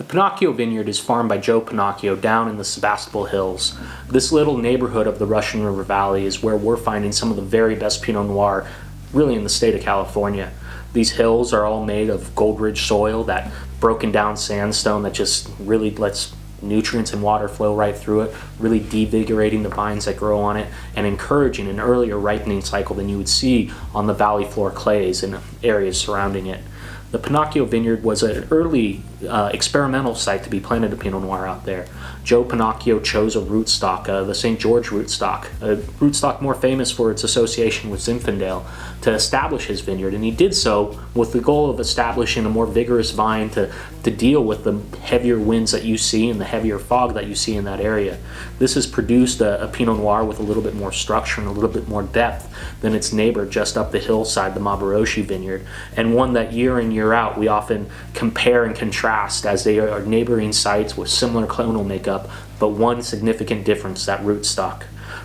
The Pennachio Vineyard is farmed by Joe Pennachio down in the Sebastopol Hills. This little neighborhood of the Russian River Valley is where we're finding some of the very best Pinot Noir really in the state of California. These hills are all made of gold-rich soil, that broken down sandstone that just really lets nutrients and water flow right through it, really devigorating the vines that grow on it and encouraging an earlier ripening cycle than you would see on the valley floor clays and areas surrounding it. The Pennachio Vineyard was an early experimental site to be planted a Pinot Noir out there. Joe Pennachio chose a rootstock, the St. George rootstock, a rootstock more famous for its association with Zinfandel, to establish his vineyard, and he did so with the goal of establishing a more vigorous vine to deal with the heavier winds that you see and the heavier fog that you see in that area. This has produced a Pinot Noir with a little bit more structure and a little bit more depth than its neighbor just up the hillside, the Mabaroshi vineyard, and one that year in, year out we often compare and contrast as they are neighboring sites with similar clonal makeup, but one significant difference, that rootstock.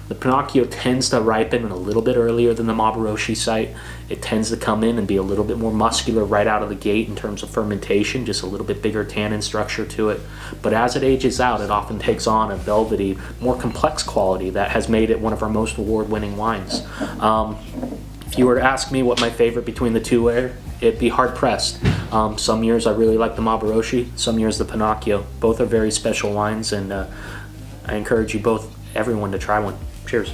The Pennachio tends to ripen a little bit earlier than the Mabaroshi site. It tends to come in and be a little bit more muscular right out of the gate in terms of fermentation, just a little bit bigger tannin structure to it. But as it ages out, it often takes on a velvety, more complex quality that has made it one of our most award-winning wines. If you were to ask me what my favorite between the two were, it'd be hard-pressed. Some years I really like the Mabaroshi, some years the Pennachio. Both are very special wines, and I encourage everyone to try one. Cheers.